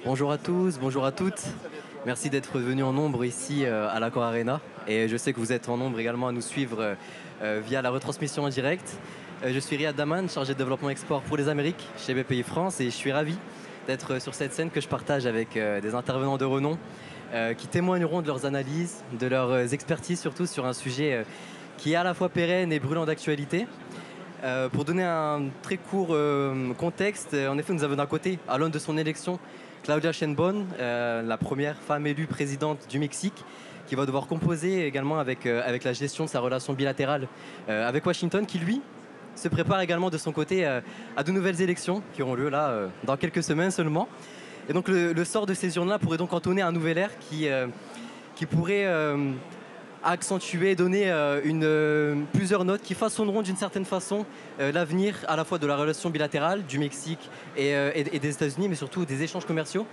Bonjour à tous, bonjour à toutes. Merci d'être venus en nombre ici à l'Accor Arena. Et je sais que vous êtes en nombre également à nous suivre via la retransmission en direct. Je suis Riyad Daman, chargé de développement export pour les Amériques chez BPI France et je suis ravi d'être sur cette scène que je partage avec des intervenants de renom qui témoigneront de leurs analyses, de leurs expertises surtout sur un sujet qui est à la fois pérenne et brûlant d'actualité. Pour donner un très court contexte, en effet, nous avons d'un côté, à l'aune de son élection, Claudia Sheinbaum, la première femme élue présidente du Mexique, qui va devoir composer également avec la gestion de sa relation bilatérale avec Washington, qui lui se prépare également de son côté à de nouvelles élections qui auront lieu là dans quelques semaines seulement. Et donc le sort de ces urnes-là pourrait donc entonner un nouvel ère qui pourrait accentuer, donner plusieurs notes qui façonneront d'une certaine façon l'avenir à la fois de la relation bilatérale du Mexique et des États-Unis, mais surtout des échanges commerciaux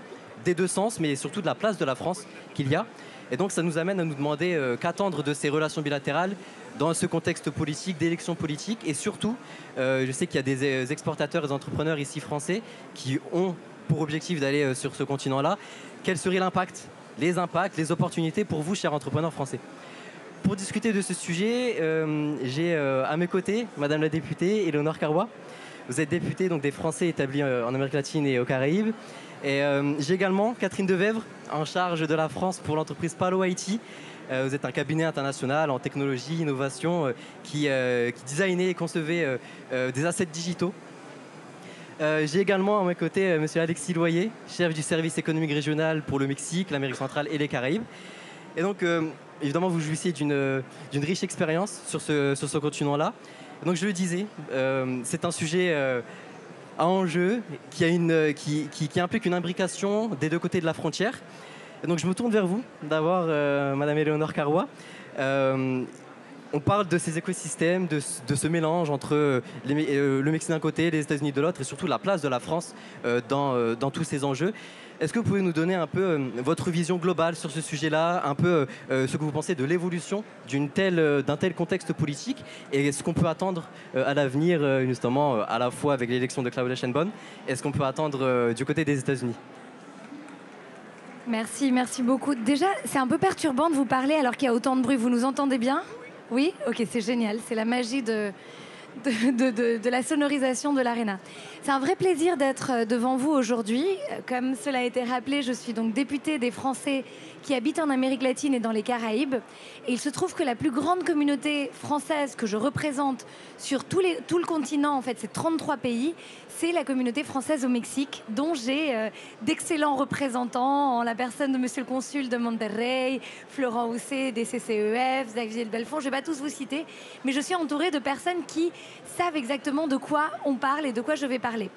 des deux sens, mais surtout de la place de la France qu'il y a. Et donc ça nous amène à nous demander qu'attendre de ces relations bilatérales dans ce contexte politique, d'élections politiques. Et surtout, je sais qu'il y a des exportateurs et des entrepreneurs ici français qui ont pour objectif d'aller sur ce continent-là. Quel serait l'impact, les impacts, les opportunités pour vous, chers entrepreneurs français? Pour discuter de ce sujet, j'ai à mes côtés Madame la députée Éléonore Carrois. Vous êtes députée donc, des Français établis en Amérique latine et aux Caraïbes. Et j'ai également Catherine Devèvre, en charge de la France pour l'entreprise Palo IT. Vous êtes un cabinet international en technologie, innovation, qui designait et concevait des assets digitaux. J'ai également à mes côtés Monsieur Alexis Loyer, chef du service économique régional pour le Mexique, l'Amérique centrale et les Caraïbes. Et donc, évidemment, vous jouissez d'une riche expérience sur ce continent-là. Donc, je le disais, c'est un sujet à enjeu qui implique une imbrication des deux côtés de la frontière. Et donc, je me tourne vers vous, d'abord, Madame Éléonore Carrois. On parle de ces écosystèmes, de ce mélange entre le Mexique d'un côté, les États-Unis de l'autre, et surtout la place de la France dans tous ces enjeux. Est-ce que vous pouvez nous donner un peu votre vision globale sur ce sujet-là, un peu ce que vous pensez de l'évolution d'un tel contexte politique et ce qu'on peut attendre à l'avenir, justement, à la fois avec l'élection de Claudia Sheinbaum, et ce qu'on peut attendre du côté des États-Unis? Merci beaucoup. Déjà, c'est un peu perturbant de vous parler alors qu'il y a autant de bruit. Vous nous entendez bien? Oui. Ok, c'est génial. C'est la magie de la sonorisation de l'Arena. C'est un vrai plaisir d'être devant vous aujourd'hui. Comme cela a été rappelé, je suis donc députée des Français qui habitent en Amérique latine et dans les Caraïbes. Et il se trouve que la plus grande communauté française que je représente sur tout le continent, en fait, c'est 33 pays, c'est la communauté française au Mexique, dont j'ai d'excellents représentants en la personne de Monsieur le Consul de Monterrey, Florent Housset des CCEF, Xavier Belfond. Je ne vais pas tous vous citer, mais je suis entourée de personnes qui savent exactement de quoi on parle et de quoi je vais parler.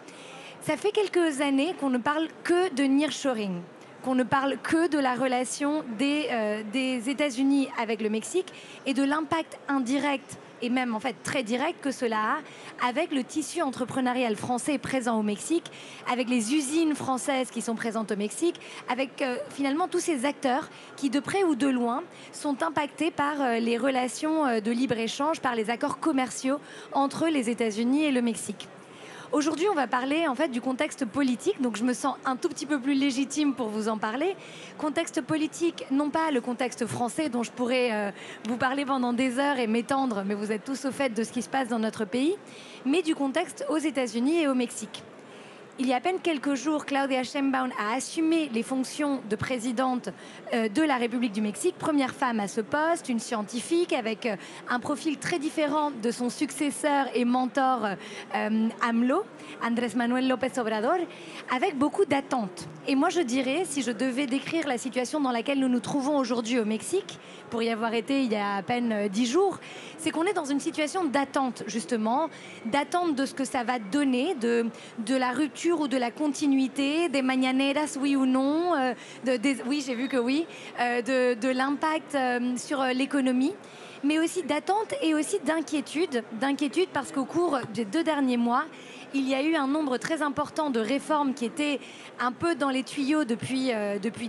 Ça fait quelques années qu'on ne parle que de nearshoring, qu'on ne parle que de la relation des États-Unis avec le Mexique et de l'impact indirect et même en fait très direct que cela a avec le tissu entrepreneurial français présent au Mexique, avec les usines françaises qui sont présentes au Mexique, avec finalement tous ces acteurs qui de près ou de loin sont impactés par les relations de libre-échange, par les accords commerciaux entre les États-Unis et le Mexique. Aujourd'hui, on va parler en fait du contexte politique, donc je me sens un tout petit peu plus légitime pour vous en parler. Contexte politique, non pas le contexte français dont je pourrais vous parler pendant des heures et m'étendre, mais vous êtes tous au fait de ce qui se passe dans notre pays, mais du contexte aux États-Unis et au Mexique. Il y a à peine quelques jours, Claudia Sheinbaum a assumé les fonctions de présidente de la République du Mexique, première femme à ce poste, une scientifique avec un profil très différent de son successeur et mentor AMLO, Andrés Manuel López Obrador, avec beaucoup d'attentes. Et moi, je dirais, si je devais décrire la situation dans laquelle nous nous trouvons aujourd'hui au Mexique, pour y avoir été il y a à peine 10 jours, c'est qu'on est dans une situation d'attente, justement, d'attente de ce que ça va donner, de la rupture ou de la continuité, des mañaneras, oui ou non, oui, j'ai vu que oui, de l'impact sur l'économie, mais aussi d'attente et aussi d'inquiétude parce qu'au cours des 2 derniers mois, il y a eu un nombre très important de réformes qui étaient un peu dans les tuyaux depuis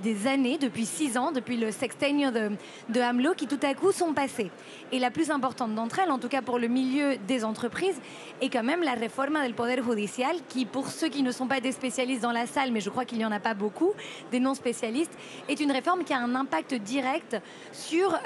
des années, depuis 6 ans, depuis le sextenio de AMLO, qui tout à coup sont passées. Et la plus importante d'entre elles, en tout cas pour le milieu des entreprises, est quand même la réforme del Poder Judicial, qui, pour ceux qui ne sont pas des spécialistes dans la salle, mais je crois qu'il n'y en a pas beaucoup, des non-spécialistes, est une réforme qui a un impact direct sur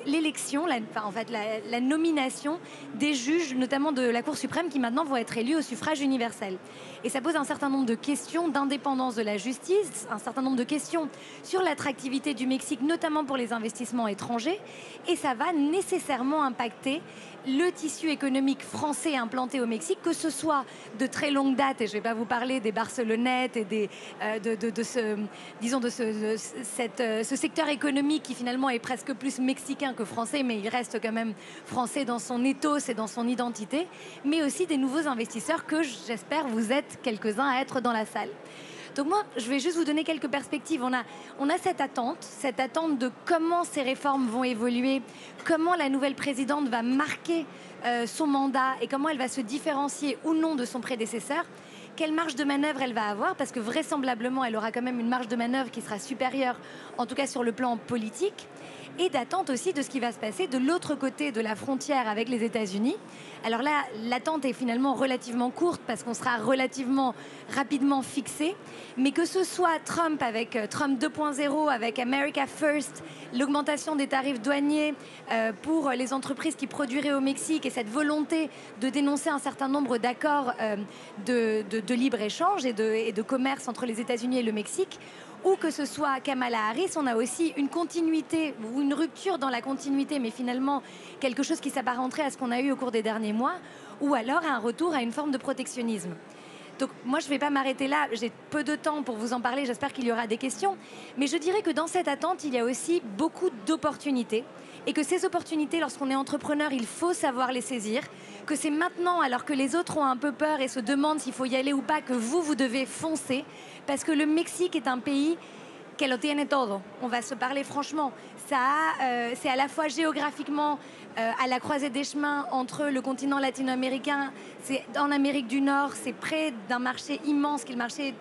l'élection, la nomination des juges, notamment de la Cour suprême, qui maintenant vont être élus au suffrage universel. Et ça pose un certain nombre de questions d'indépendance de la justice, un certain nombre de questions sur l'attractivité du Mexique, notamment pour les investissements étrangers, et ça va nécessairement impacter le tissu économique français implanté au Mexique, que ce soit de très longue date, et je ne vais pas vous parler des Barcelonnettes et ce secteur économique qui finalement est presque plus mexicain que français, mais il reste quand même français dans son ethos et dans son identité, mais aussi des nouveaux investisseurs que j'espère vous êtes quelques-uns à être dans la salle. Donc moi, je vais juste vous donner quelques perspectives. On a cette attente de comment ces réformes vont évoluer, comment la nouvelle présidente va marquer son mandat et comment elle va se différencier ou non de son prédécesseur. Quelle marge de manœuvre elle va avoir, parce que vraisemblablement, elle aura quand même une marge de manœuvre qui sera supérieure, en tout cas sur le plan politique, et d'attente aussi de ce qui va se passer de l'autre côté de la frontière avec les États-Unis. Alors là, l'attente est finalement relativement courte parce qu'on sera relativement rapidement fixé, mais que ce soit Trump avec Trump 2.0, avec America First, l'augmentation des tarifs douaniers pour les entreprises qui produiraient au Mexique et cette volonté de dénoncer un certain nombre d'accords de libre-échange et de commerce entre les États-Unis et le Mexique, ou que ce soit Kamala Harris, on a aussi une continuité ou une rupture dans la continuité, mais finalement quelque chose qui s'apparenterait à ce qu'on a eu au cours des derniers mois, ou alors un retour à une forme de protectionnisme. Donc moi, je ne vais pas m'arrêter là, j'ai peu de temps pour vous en parler, j'espère qu'il y aura des questions, mais je dirais que dans cette attente, il y a aussi beaucoup d'opportunités, et que ces opportunités, lorsqu'on est entrepreneur, il faut savoir les saisir, que c'est maintenant, alors que les autres ont un peu peur et se demandent s'il faut y aller ou pas, que vous devez foncer, parce que le Mexique est un pays que lo tiene todo. On va se parler franchement. C'est à la fois géographiquement à la croisée des chemins entre le continent latino-américain, c'est en Amérique du Nord, c'est près d'un marché immense qui est le marché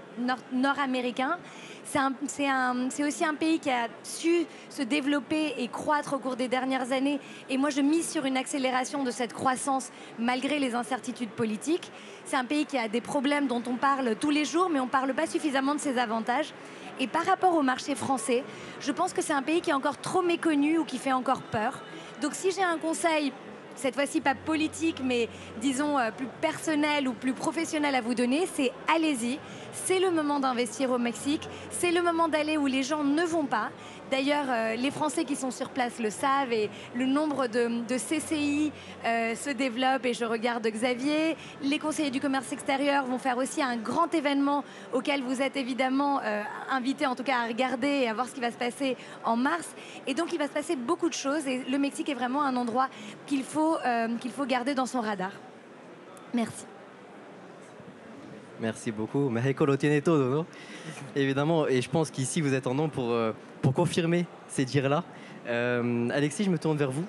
nord-américain. C'est aussi un pays qui a su se développer et croître au cours des dernières années. Et moi, je mise sur une accélération de cette croissance malgré les incertitudes politiques. C'est un pays qui a des problèmes dont on parle tous les jours, mais on ne parle pas suffisamment de ses avantages. Et par rapport au marché français, je pense que c'est un pays qui est encore trop méconnu ou qui fait encore peur. Donc si j'ai un conseil, cette fois-ci pas politique, mais disons plus personnel ou plus professionnel à vous donner, c'est allez-y. C'est le moment d'investir au Mexique. C'est le moment d'aller où les gens ne vont pas. D'ailleurs, les Français qui sont sur place le savent et le nombre de CCI se développe. Et je regarde Xavier. Les conseillers du commerce extérieur vont faire aussi un grand événement auquel vous êtes évidemment invités, en tout cas à regarder et à voir ce qui va se passer en mars. Et donc, il va se passer beaucoup de choses. Et le Mexique est vraiment un endroit qu'il faut garder dans son radar. Merci. Merci beaucoup. México lo tiene todo, non? Évidemment, et je pense qu'ici vous êtes en nombre pour confirmer ces dires-là. Alexis, je me tourne vers vous.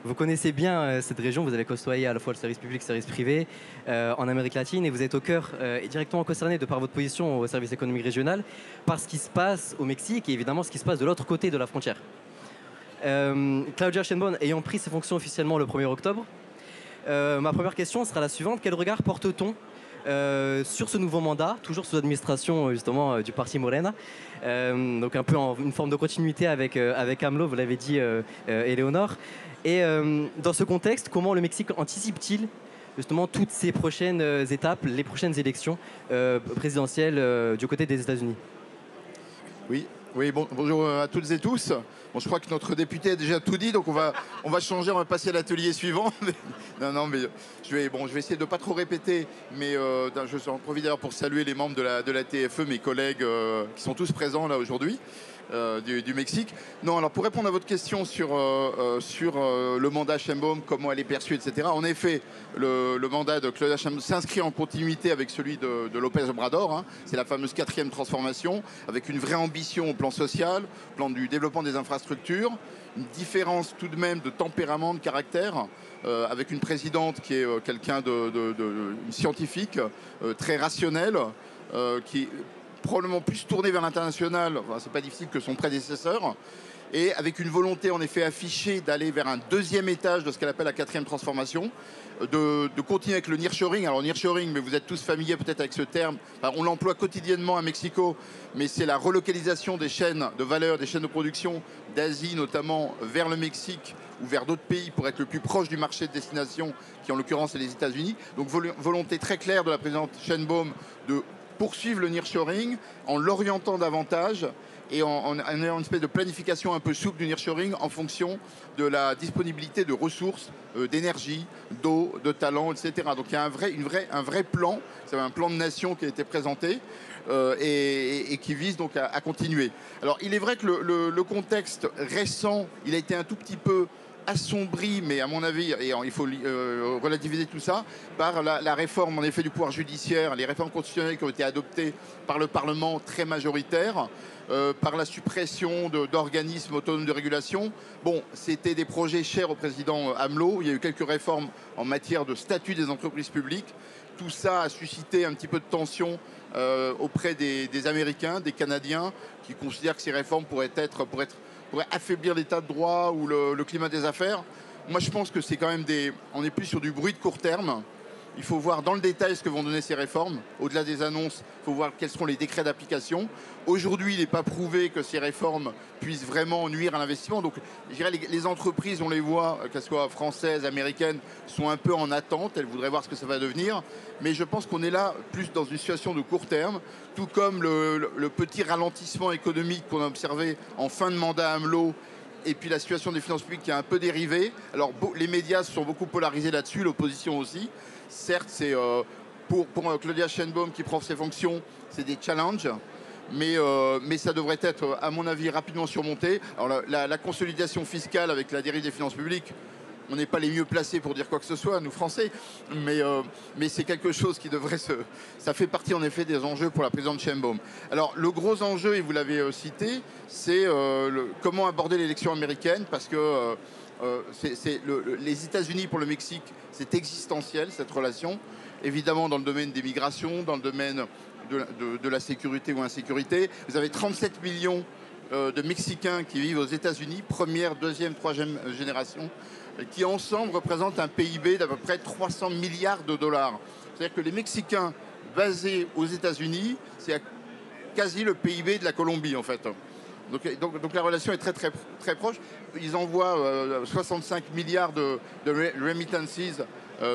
Vous connaissez bien cette région, vous avez côtoyé à la fois le service public et le service privé en Amérique latine, et vous êtes au cœur et directement concerné de par votre position au service économique régional par ce qui se passe au Mexique et évidemment ce qui se passe de l'autre côté de la frontière. Claudia Sheinbaum ayant pris ses fonctions officiellement le 1er octobre, ma première question sera la suivante. Quel regard porte-t-on sur ce nouveau mandat, toujours sous l'administration justement du parti Morena, donc un peu en une forme de continuité avec AMLO, vous l'avez dit Éléonore. Et dans ce contexte, comment le Mexique anticipe-t-il justement toutes ces prochaines étapes, les prochaines élections présidentielles du côté des États-Unis? Oui, bonjour à toutes et tous. Bon, je crois que notre député a déjà tout dit, donc on va changer, on va passer à l'atelier suivant. mais je vais essayer de ne pas trop répéter, mais j'en profite d'ailleurs pour saluer les membres de la TFE, mes collègues qui sont tous présents là aujourd'hui. du Mexique. Non, alors pour répondre à votre question sur le mandat Sheinbaum, comment elle est perçue, etc. En effet, le mandat de Claudia Sheinbaum s'inscrit en continuité avec celui de López Obrador. Hein. C'est la fameuse 4e transformation, avec une vraie ambition au plan social, au plan du développement des infrastructures, une différence tout de même de tempérament, de caractère, avec une présidente qui est quelqu'un de scientifique, très rationnel, qui est probablement plus tourné vers l'international, enfin, c'est pas difficile, que son prédécesseur, et avec une volonté en effet affichée d'aller vers un 2e étage de ce qu'elle appelle la 4e transformation, de continuer avec le nearshoring. Alors nearshoring, mais vous êtes tous familiers peut-être avec ce terme, enfin, on l'emploie quotidiennement à Mexico, mais c'est la relocalisation des chaînes de valeur, des chaînes de production d'Asie notamment vers le Mexique ou vers d'autres pays pour être le plus proche du marché de destination, qui en l'occurrence est les États-Unis. Donc volonté très claire de la présidente Sheinbaum de poursuivre le nearshoring en l'orientant davantage et en ayant une espèce de planification un peu souple du nearshoring en fonction de la disponibilité de ressources, d'énergie, d'eau, de talents, etc. Donc il y a un vrai plan, c'est un plan de nation qui a été présenté et qui vise donc à continuer. Alors il est vrai que le contexte récent, il a été un tout petit peu assombri, mais à mon avis, et il faut relativiser tout ça, par la réforme en effet du pouvoir judiciaire, les réformes constitutionnelles qui ont été adoptées par le Parlement très majoritaire, par la suppression d'organismes autonomes de régulation. Bon, c'était des projets chers au président AMLO. Il y a eu quelques réformes en matière de statut des entreprises publiques. Tout ça a suscité un petit peu de tension auprès des Américains, des Canadiens, qui considèrent que ces réformes pourraient affaiblir l'état de droit ou le climat des affaires. Moi, je pense que c'est quand même on est plus sur du bruit de court terme. Il faut voir dans le détail ce que vont donner ces réformes. Au-delà des annonces, il faut voir quels seront les décrets d'application. Aujourd'hui, il n'est pas prouvé que ces réformes puissent vraiment nuire à l'investissement. Donc, je dirais, les entreprises, on les voit, qu'elles soient françaises, américaines, sont un peu en attente. Elles voudraient voir ce que ça va devenir. Mais je pense qu'on est là plus dans une situation de court terme, tout comme le petit ralentissement économique qu'on a observé en fin de mandat AMLO, et puis la situation des finances publiques qui a un peu dérivé. Alors, les médias se sont beaucoup polarisés là-dessus, l'opposition aussi. Certes, c'est pour Claudia Sheinbaum qui prend ses fonctions, c'est des challenges, mais ça devrait être, à mon avis, rapidement surmonté. Alors la consolidation fiscale avec la dérive des finances publiques, on n'est pas les mieux placés pour dire quoi que ce soit, nous Français, mais c'est quelque chose qui devrait ça fait partie en effet des enjeux pour la présidente Sheinbaum. Alors le gros enjeu, et vous l'avez cité, c'est comment aborder l'élection américaine, parce que les États-Unis pour le Mexique, c'est existentiel cette relation, évidemment dans le domaine des migrations, dans le domaine de la sécurité ou insécurité. Vous avez 37 millions de Mexicains qui vivent aux États-Unis, première, deuxième, troisième génération, qui ensemble représentent un PIB d'à peu près 300 milliards de dollars. C'est-à-dire que les Mexicains basés aux États-Unis, c'est quasi le PIB de la Colombie en fait. Donc la relation est très, très, très proche. Ils envoient 65 milliards de remittances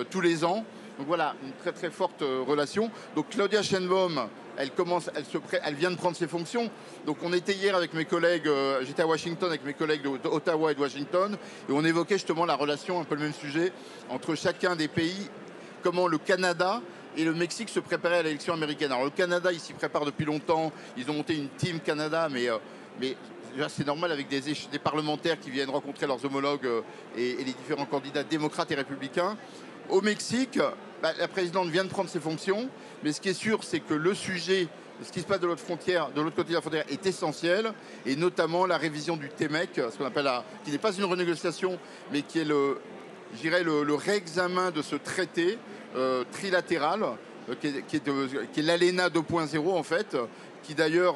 tous les ans. Donc voilà, une très très forte relation. Donc Claudia Sheinbaum, elle vient de prendre ses fonctions. Donc on était hier avec mes collègues, j'étais à Washington avec mes collègues d'Ottawa et de Washington, et on évoquait justement la relation, un peu le même sujet, entre chacun des pays, comment le Canada et le Mexique se préparaient à l'élection américaine. Alors le Canada, il s'y prépare depuis longtemps, ils ont monté une team Canada, mais c'est normal avec des parlementaires qui viennent rencontrer leurs homologues et les différents candidats démocrates et républicains. Au Mexique, la présidente vient de prendre ses fonctions, mais ce qui est sûr, c'est que le sujet, ce qui se passe de l'autre côté de la frontière, est essentiel, et notamment la révision du TMEC, ce qu'on appelle qui n'est pas une renégociation, mais qui est le réexamen de ce traité trilatéral, qui est l'ALENA 2.0 en fait, qui d'ailleurs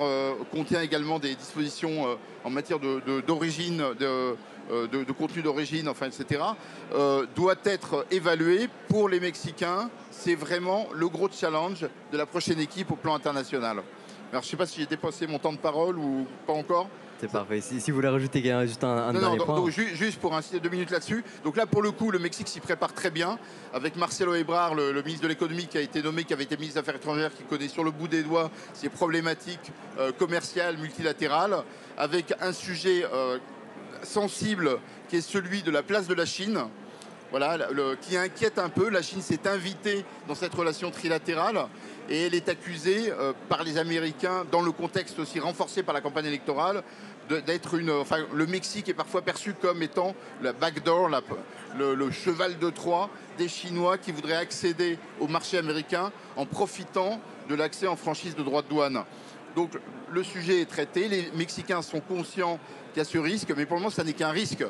contient également des dispositions en matière d'origine, de contenu d'origine, enfin, etc., doit être évalué pour les Mexicains. C'est vraiment le gros challenge de la prochaine équipe au plan international. Alors, je ne sais pas si j'ai dépassé mon temps de parole ou pas encore. C'est parfait. Si vous voulez rajouter juste un dernier point. Donc, juste pour insister 2 minutes là-dessus. Donc là, pour le coup, le Mexique s'y prépare très bien. Avec Marcelo Ebrard, le ministre de l'économie qui a été nommé, qui avait été ministre des Affaires étrangères, qui connaît sur le bout des doigts ces problématiques commerciales, multilatérales, avec un sujet sensible qui est celui de la place de la Chine. voilà, qui inquiète un peu. La Chine s'est invitée dans cette relation trilatérale et elle est accusée par les Américains, dans le contexte aussi renforcé par la campagne électorale, d'être enfin, le Mexique est parfois perçu comme étant la backdoor, le cheval de Troie des Chinois qui voudraient accéder au marché américain en profitant de l'accès en franchise de droits de douane. Donc le sujet est traité, les Mexicains sont conscients qu'il y a ce risque, mais pour le moment ça n'est qu'un risque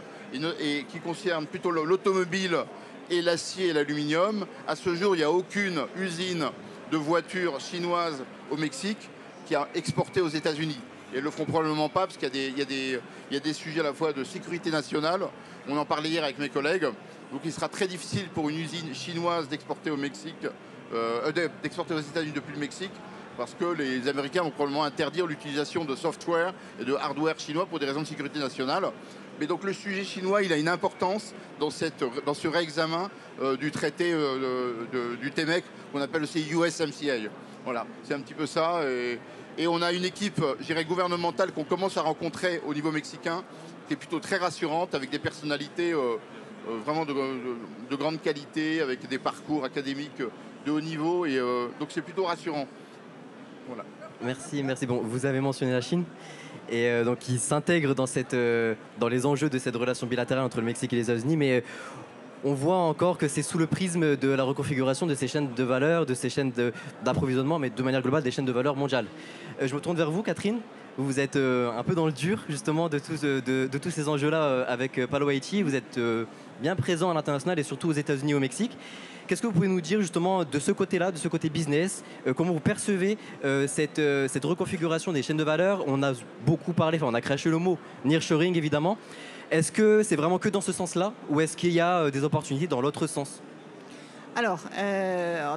et qui concerne plutôt l'automobile et l'acier et l'aluminium. À ce jour, il n'y a aucune usine de voitures chinoises au Mexique qui a exporté aux États-Unis. Et elles ne le feront probablement pas parce qu'il y a des sujets à la fois de sécurité nationale. On en parlait hier avec mes collègues. Donc il sera très difficile pour une usine chinoise d'exporter au Mexique, d'exporter aux États-Unis depuis le Mexique, parce que les Américains vont probablement interdire l'utilisation de software et de hardware chinois pour des raisons de sécurité nationale. Mais donc le sujet chinois, il a une importance dans ce réexamen du traité du TMEC, qu'on appelle aussi USMCA. Voilà, c'est un petit peu ça. Et on a une équipe, je dirais, gouvernementale qu'on commence à rencontrer au niveau mexicain, qui est plutôt très rassurante, avec des personnalités vraiment de grande qualité, avec des parcours académiques de haut niveau. Et donc c'est plutôt rassurant. Voilà. Merci. Bon, vous avez mentionné la Chine, et donc il s'intègre dans les enjeux de cette relation bilatérale entre le Mexique et les États-Unis, mais on voit encore que c'est sous le prisme de la reconfiguration de ces chaînes de valeur, de ces chaînes d'approvisionnement, mais de manière globale des chaînes de valeur mondiales. Je me tourne vers vous, Catherine. Vous êtes un peu dans le dur, justement, de tous ces enjeux-là avec Palo Haiti. Vous êtes bien présent à l'international et surtout aux États-Unis et au Mexique. Qu'est-ce que vous pouvez nous dire justement de ce côté-là, de ce côté business, comment vous percevez cette reconfiguration des chaînes de valeur? On a beaucoup parlé, on a craché le mot nearshoring évidemment. Est-ce que c'est vraiment que dans ce sens-là ou est-ce qu'il y a des opportunités dans l'autre sens? Alors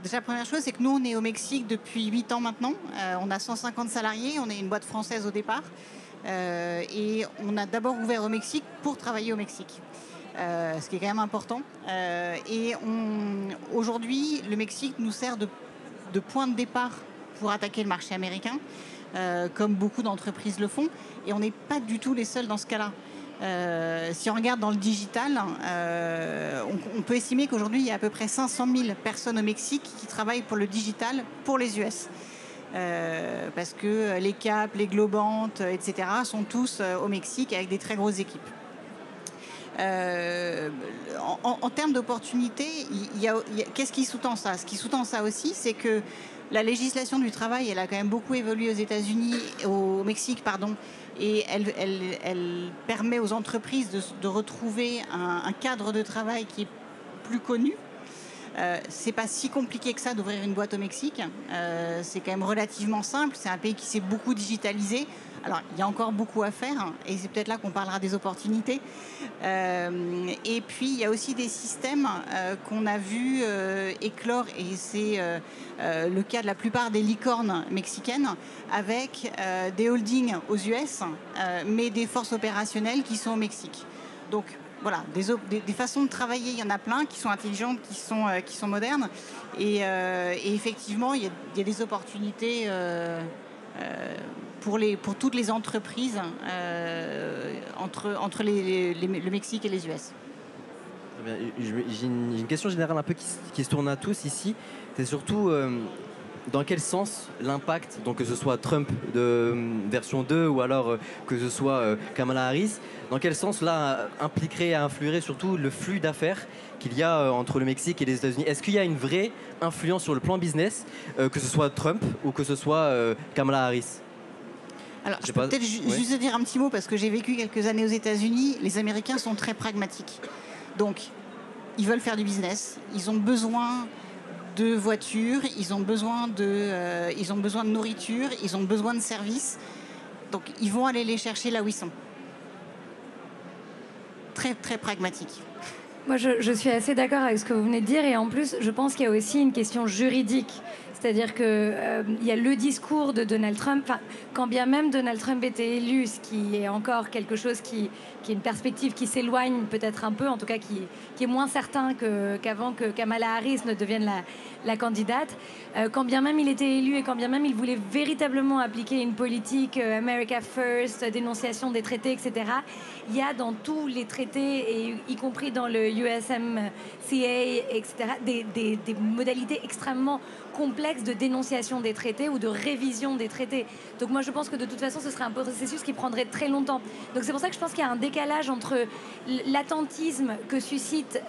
déjà, la première chose, c'est que nous, on est au Mexique depuis 8 ans maintenant. On a 150 salariés, on est une boîte française au départ. Et on a d'abord ouvert au Mexique pour travailler au Mexique. Ce qui est quand même important. Aujourd'hui, le Mexique nous sert de point de départ pour attaquer le marché américain, comme beaucoup d'entreprises le font. Et on n'est pas du tout les seuls dans ce cas-là. Si on regarde dans le digital, on peut estimer qu'aujourd'hui, il y a à peu près 500 000 personnes au Mexique qui travaillent pour le digital pour les US. Parce que les Cap, les Globant, etc. sont tous au Mexique avec des très grosses équipes. En termes d'opportunités, qu'est-ce qui sous-tend ça? Ce qui sous-tend ça aussi, c'est que la législation du travail, elle a quand même beaucoup évolué aux États-Unis, au Mexique, pardon, et elle permet aux entreprises de retrouver un cadre de travail qui est plus connu. C'est pas si compliqué que ça d'ouvrir une boîte au Mexique. C'est quand même relativement simple. C'est un pays qui s'est beaucoup digitalisé. Alors, il y a encore beaucoup à faire, et c'est peut-être là qu'on parlera des opportunités. Et puis, il y a aussi des systèmes qu'on a vu éclore, et c'est le cas de la plupart des licornes mexicaines, avec des holdings aux US, mais des forces opérationnelles qui sont au Mexique. Donc, voilà, des façons de travailler, il y en a plein qui sont intelligentes, qui sont modernes. Et effectivement, il y a des opportunités pour toutes les entreprises entre le Mexique et les US. Très bien. J'ai une question générale un peu qui se tourne à tous ici. C'est surtout dans quel sens l'impact, donc que ce soit Trump de version 2 ou alors que ce soit Kamala Harris, dans quel sens là impliquerait, influerait surtout le flux d'affaires qu'il y a entre le Mexique et les États-Unis? Est-ce qu'il y a une vraie influence sur le plan business, que ce soit Trump ou que ce soit Kamala Harris? Alors, je peux peut-être juste dire un petit mot, parce que j'ai vécu quelques années aux États-Unis. Les Américains sont très pragmatiques. Donc, ils veulent faire du business. Ils ont besoin de voitures, ils ont besoin de nourriture, ils ont besoin de services. Donc, ils vont aller les chercher là où ils sont. Très, très pragmatiques. Moi, je suis assez d'accord avec ce que vous venez de dire. Et en plus, je pense qu'il y a aussi une question juridique. C'est-à-dire qu'il y a le discours de Donald Trump, quand bien même Donald Trump était élu, ce qui est encore quelque chose qui est une perspective qui s'éloigne peut-être un peu, en tout cas qui est moins certain qu'avant que Kamala Harris ne devienne la candidate. Quand bien même il était élu et quand bien même il voulait véritablement appliquer une politique America First, dénonciation des traités, etc., il y a dans tous les traités, et y compris dans le USMCA, etc., des modalités extrêmement complexes de dénonciation des traités ou de révision des traités. Donc moi je pense que de toute façon ce serait un processus qui prendrait très longtemps. Donc c'est pour ça que je pense qu'il y a un décalage entre l'attentisme que suscite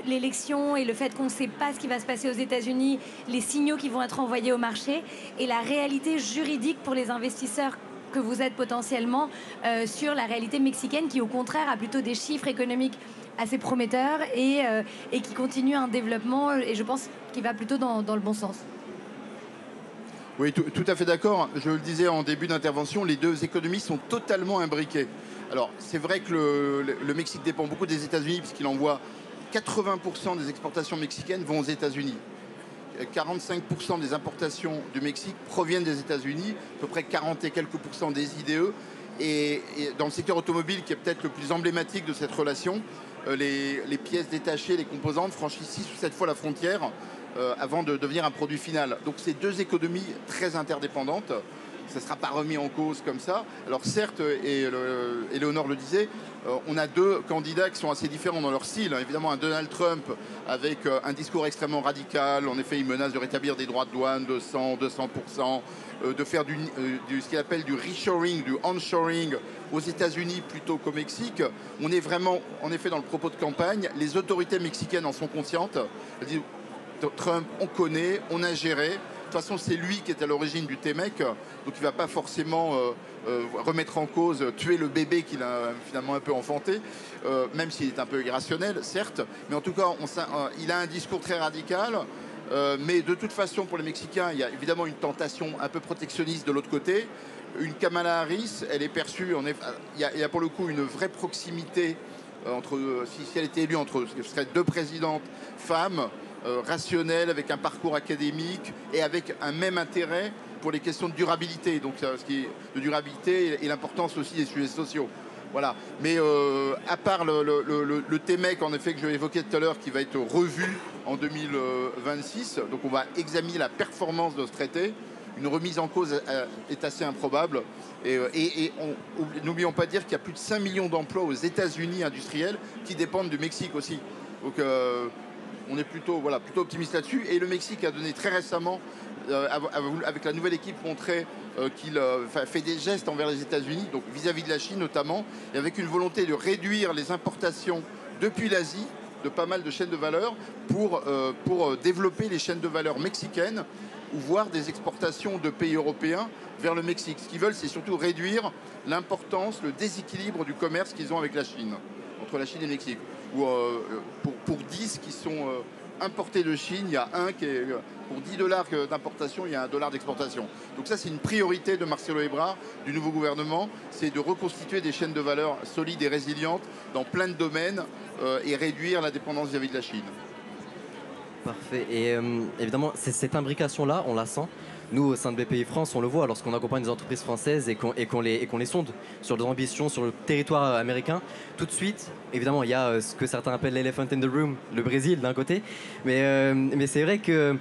l'élection et le fait qu'on ne sait pas ce qui va se passer aux États-Unis, les signaux qui vont être envoyés au marché et la réalité juridique pour les investisseurs que vous êtes potentiellement sur la réalité mexicaine qui au contraire a plutôt des chiffres économiques assez prometteurs et qui continue un développement et je pense qu'il va plutôt dans le bon sens. Oui, tout à fait d'accord. Je le disais en début d'intervention, les deux économies sont totalement imbriquées. Alors c'est vrai que le Mexique dépend beaucoup des États-Unis puisqu'il envoie 80% des exportations mexicaines vont aux États-Unis. 45% des importations du Mexique proviennent des États-Unis, à peu près 40 et quelques pourcents des IDE. Et dans le secteur automobile, qui est peut-être le plus emblématique de cette relation, les pièces détachées, les composantes franchissent 6 ou 7 fois la frontière avant de devenir un produit final. Donc c'est deux économies très interdépendantes. Ça ne sera pas remis en cause comme ça. Alors certes, et Éléonore le disait, on a deux candidats qui sont assez différents dans leur style. Évidemment, un Donald Trump avec un discours extrêmement radical. En effet, il menace de rétablir des droits de douane de 200%, de faire ce qu'il appelle du reshoring, du onshoring aux États-Unis plutôt qu'au Mexique. On est vraiment, en effet, dans le propos de campagne. Les autorités mexicaines en sont conscientes. Elles disent, Trump, on connaît, on a géré. De toute façon, c'est lui qui est à l'origine du TMEC, donc il ne va pas forcément remettre en cause, tuer le bébé qu'il a finalement un peu enfanté, même s'il est un peu irrationnel, certes. Mais en tout cas, il a un discours très radical. Mais de toute façon, pour les Mexicains, il y a évidemment une tentation un peu protectionniste de l'autre côté. Une Kamala Harris, elle est perçue, il y a pour le coup une vraie proximité entre, si elle était élue, entre ce seraient deux présidentes femmes, rationnelles, avec un parcours académique et avec un même intérêt pour les questions de durabilité. Donc ce qui est de durabilité et l'importance aussi des sujets sociaux. Voilà. Mais à part le TMEC, en effet, que je évoquais tout à l'heure, qui va être revu en 2026, donc on va examiner la performance de ce traité. Une remise en cause est assez improbable. Et n'oublions pas de dire qu'il y a plus de 5 millions d'emplois aux États-Unis industriels qui dépendent du Mexique aussi. Donc on est plutôt optimiste là-dessus. Et le Mexique a donné très récemment, avec la nouvelle équipe, montré qu'il fait des gestes envers les États-Unis, donc vis-à-vis de la Chine notamment, et avec une volonté de réduire les importations depuis l'Asie de pas mal de chaînes de valeur pour développer les chaînes de valeur mexicaines ou voire des exportations de pays européens vers le Mexique. Ce qu'ils veulent, c'est surtout réduire l'importance, le déséquilibre du commerce qu'ils ont avec la Chine, entre la Chine et le Mexique. Ou pour 10 qui sont importés de Chine, il y a un qui est, pour 10 dollars d'importation, il y a $1 d'exportation. Donc ça, c'est une priorité de Marcelo Ebrard, du nouveau gouvernement, c'est de reconstituer des chaînes de valeur solides et résilientes dans plein de domaines et réduire la dépendance vis-à-vis de la Chine. Parfait. Et évidemment, cette imbrication-là, on la sent. Nous, au sein de BPI France, on le voit lorsqu'on accompagne des entreprises françaises et qu'on les sonde sur leurs ambitions sur le territoire américain. Tout de suite, évidemment, il y a ce que certains appellent l'elephant in the room, le Brésil d'un côté. Mais c'est vrai que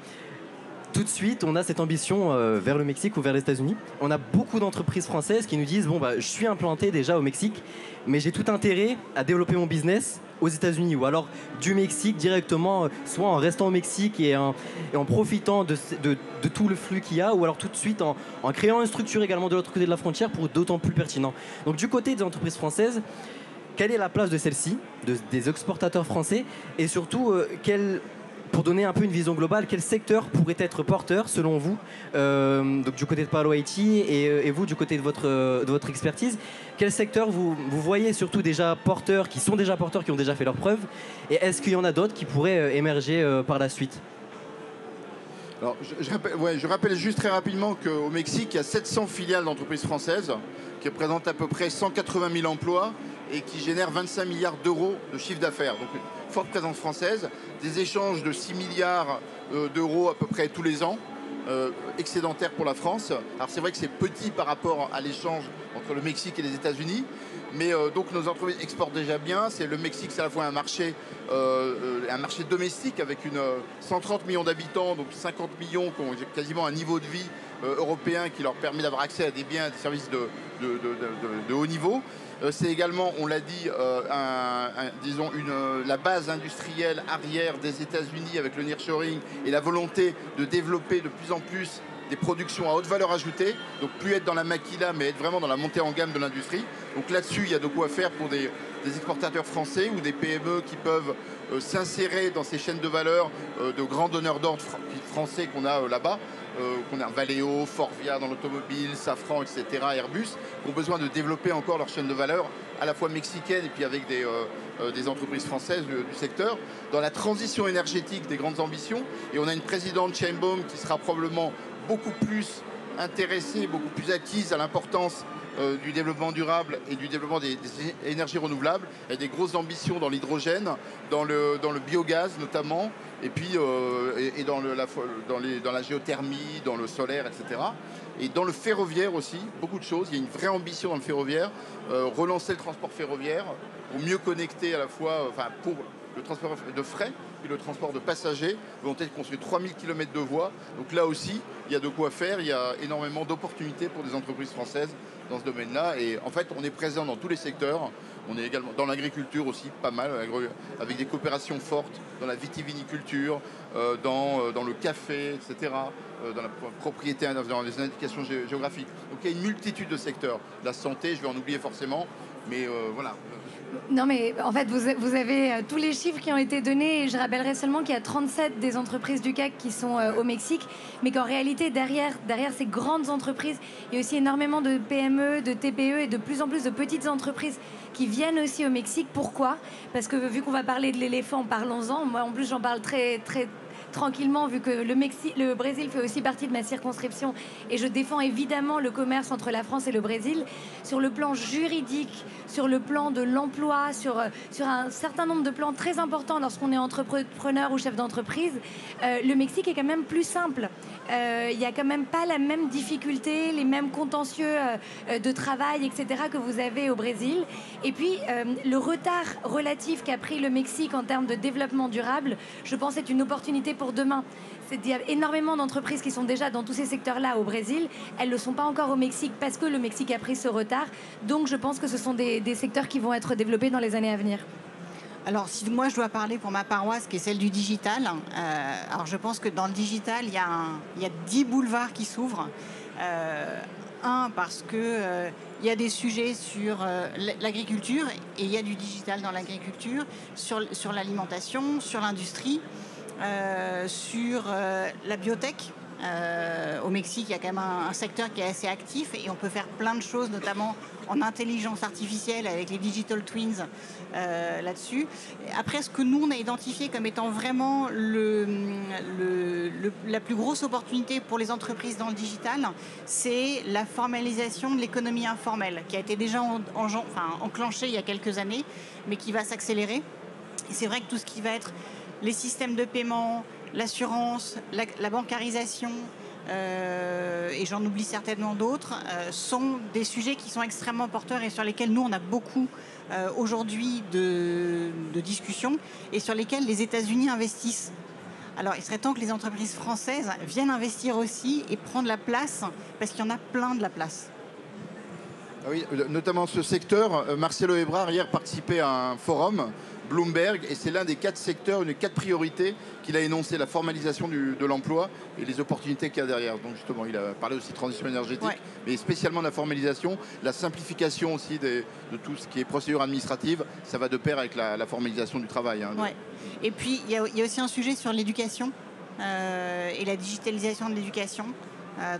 tout de suite, on a cette ambition vers le Mexique ou vers les États-Unis. On a beaucoup d'entreprises françaises qui nous disent je suis implanté déjà au Mexique, mais j'ai tout intérêt à développer mon business aux États-Unis, ou alors du Mexique directement, soit en restant au Mexique et en profitant de tout le flux qu'il y a, ou alors tout de suite en créant une structure également de l'autre côté de la frontière pour d'autant plus pertinent. Donc du côté des entreprises françaises, quelle est la place de celle-ci, des exportateurs français, et surtout pour donner un peu une vision globale, quel secteur pourrait être porteur selon vous, donc du côté de Palo Haiti et vous du côté de votre expertise, quel secteur vous voyez surtout déjà porteurs, qui sont déjà porteurs, qui ont déjà fait leurs preuves, et est-ce qu'il y en a d'autres qui pourraient émerger par la suite? Alors, je rappelle juste très rapidement qu'au Mexique, il y a 700 filiales d'entreprises françaises qui représentent à peu près 180 000 emplois et qui génèrent 25 milliards d'euros de chiffre d'affaires. Donc une forte présence française, des échanges de 6 milliards d'euros à peu près tous les ans. excédentaire pour la France. Alors c'est vrai que c'est petit par rapport à l'échange entre le Mexique et les États-Unis, mais donc nos entreprises exportent déjà bien. Le Mexique, c'est à la fois un marché domestique avec 130 millions d'habitants, donc 50 millions qui ont quasiment un niveau de vie européen qui leur permet d'avoir accès à des biens et des services de haut niveau. C'est également, on l'a dit, la base industrielle arrière des États-Unis avec le nearshoring et la volonté de développer de plus en plus des productions à haute valeur ajoutée, donc plus être dans la maquila, mais être vraiment dans la montée en gamme de l'industrie. Donc là-dessus, il y a de quoi faire pour des exportateurs français ou des PME qui peuvent s'insérer dans ces chaînes de valeur de grands donneurs d'ordre français qu'on a là-bas. Qu'on a Valeo, Forvia dans l'automobile, Safran, etc., Airbus, qui ont besoin de développer encore leur chaîne de valeur, à la fois mexicaine et puis avec des entreprises françaises du secteur. Dans la transition énergétique, des grandes ambitions. Et on a une présidente Sheinbaum qui sera probablement beaucoup plus intéressée, beaucoup plus acquise à l'importance du développement durable et du développement des énergies renouvelables. Il y a des grosses ambitions dans l'hydrogène, dans le biogaz notamment, et puis dans la géothermie, dans le solaire, etc. Et dans le ferroviaire aussi, beaucoup de choses. Il y a une vraie ambition dans le ferroviaire, relancer le transport ferroviaire pour mieux connecter à la fois, pour le transport de fret et le transport de passagers. Volonté de construire 3000 km de voies. Donc là aussi, il y a de quoi faire. Il y a énormément d'opportunités pour des entreprises françaises dans ce domaine-là. Et en fait, on est présent dans tous les secteurs. On est également dans l'agriculture aussi, pas mal, avec des coopérations fortes dans la vitiviniculture, dans le café, etc., dans la propriété, dans les indications géographiques. Donc il y a une multitude de secteurs. La santé, je vais en oublier forcément, mais voilà. Non, mais en fait, vous avez tous les chiffres qui ont été donnés. Et je rappellerai seulement qu'il y a 37 des entreprises du CAC qui sont au Mexique, mais qu'en réalité, derrière ces grandes entreprises, il y a aussi énormément de PME, de TPE et de plus en plus de petites entreprises qui viennent aussi au Mexique. Pourquoi ? Parce que vu qu'on va parler de l'éléphant, parlons-en. Moi, en plus, j'en parle très, très tranquillement, vu que le Brésil fait aussi partie de ma circonscription et je défends évidemment le commerce entre la France et le Brésil. Sur le plan juridique, sur le plan de l'emploi, sur un certain nombre de plans très importants lorsqu'on est entrepreneur ou chef d'entreprise, le Mexique est quand même plus simple. Il n'y a quand même pas la même difficulté, les mêmes contentieux de travail, etc. que vous avez au Brésil. Et puis, le retard relatif qu'a pris le Mexique en termes de développement durable, je pense est une opportunité pour demain. Il y a énormément d'entreprises qui sont déjà dans tous ces secteurs-là au Brésil. Elles ne le sont pas encore au Mexique parce que le Mexique a pris ce retard. Donc, je pense que ce sont des secteurs qui vont être développés dans les années à venir. Alors, si moi je dois parler pour ma paroisse, qui est celle du digital, alors je pense que dans le digital, il y a 10 boulevards qui s'ouvrent. Parce que il y a des sujets sur l'agriculture et il y a du digital dans l'agriculture, sur l'alimentation, sur l'industrie, sur la biotech. Au Mexique, il y a quand même un secteur qui est assez actif et on peut faire plein de choses, notamment en intelligence artificielle avec les digital twins là-dessus. Après, ce que nous, on a identifié comme étant vraiment la plus grosse opportunité pour les entreprises dans le digital, c'est la formalisation de l'économie informelle, qui a été déjà enclenchée il y a quelques années, mais qui va s'accélérer. Et c'est vrai que tout ce qui va être les systèmes de paiement, l'assurance, la bancarisation, et j'en oublie certainement d'autres, sont des sujets qui sont extrêmement porteurs et sur lesquels nous, on a beaucoup aujourd'hui de discussions et sur lesquels les États-Unis investissent. Alors, il serait temps que les entreprises françaises viennent investir aussi et prendre la place, parce qu'il y en a plein de la place. Ah oui, notamment ce secteur. Marcelo Ebrard, hier, participait à un forum Bloomberg, et c'est l'un des 4 secteurs, une des 4 priorités qu'il a énoncé, la formalisation de l'emploi et les opportunités qu'il y a derrière. Donc justement, il a parlé aussi de transition énergétique, ouais, mais spécialement de la formalisation, la simplification aussi de tout ce qui est procédure administrative, ça va de pair avec la formalisation du travail. Hein, ouais. Et puis, il y a aussi un sujet sur l'éducation et la digitalisation de l'éducation.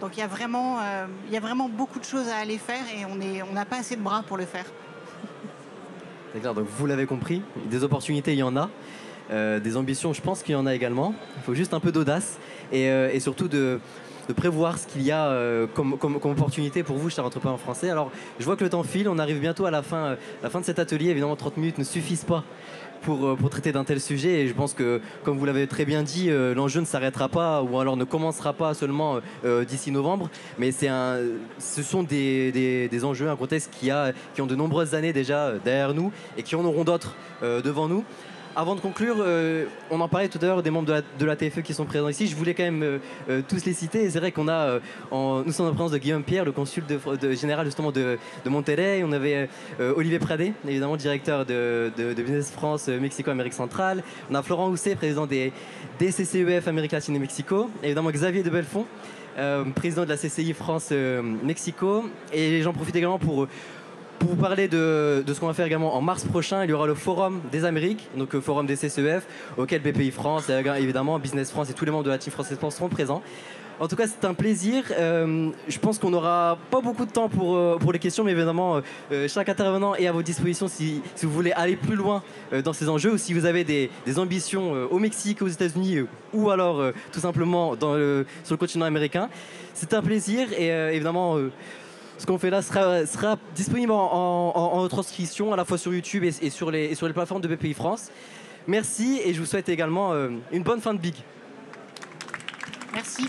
Donc il y a vraiment beaucoup de choses à aller faire et on n'a pas assez de bras pour le faire. C'est clair, donc vous l'avez compris, des opportunités, il y en a. des ambitions, je pense qu'il y en a également. Il faut juste un peu d'audace et surtout de prévoir ce qu'il y a comme opportunité pour vous, chers entrepreneurs français. Alors, je vois que le temps file, on arrive bientôt à la fin de cet atelier. Évidemment, 30 minutes ne suffisent pas pour traiter d'un tel sujet. Et je pense que, comme vous l'avez très bien dit, l'enjeu ne s'arrêtera pas ou alors ne commencera pas seulement d'ici novembre. Mais ce sont des enjeux, un contexte qui ont de nombreuses années déjà derrière nous et qui en auront d'autres devant nous. Avant de conclure, on en parlait tout à l'heure des membres de la TFE qui sont présents ici. Je voulais quand même tous les citer. Et c'est vrai qu'on a, nous sommes en présence de Guillaume Pierre, le consul général justement de Monterrey. On avait Olivier Pradé, évidemment directeur de Business France Mexico Amérique centrale. On a Florent Housset, président des CCEF Amérique latine et Mexico. Et évidemment Xavier de Belfond, président de la CCI France Mexico. Et j'en profite également pour vous parler de ce qu'on va faire également en mars prochain. Il y aura le Forum des Amériques, donc le Forum des CCEF, auquel BPI France, et évidemment Business France et tous les membres de la Team France Export seront présents. En tout cas, c'est un plaisir. Je pense qu'on n'aura pas beaucoup de temps pour les questions, mais évidemment, chaque intervenant est à votre disposition si vous voulez aller plus loin dans ces enjeux ou si vous avez des ambitions au Mexique, aux États-Unis ou alors tout simplement sur le continent américain. C'est un plaisir et évidemment... ce qu'on fait là sera disponible en transcription à la fois sur YouTube et sur les plateformes de BPI France. Merci et je vous souhaite également une bonne fin de Big. Merci.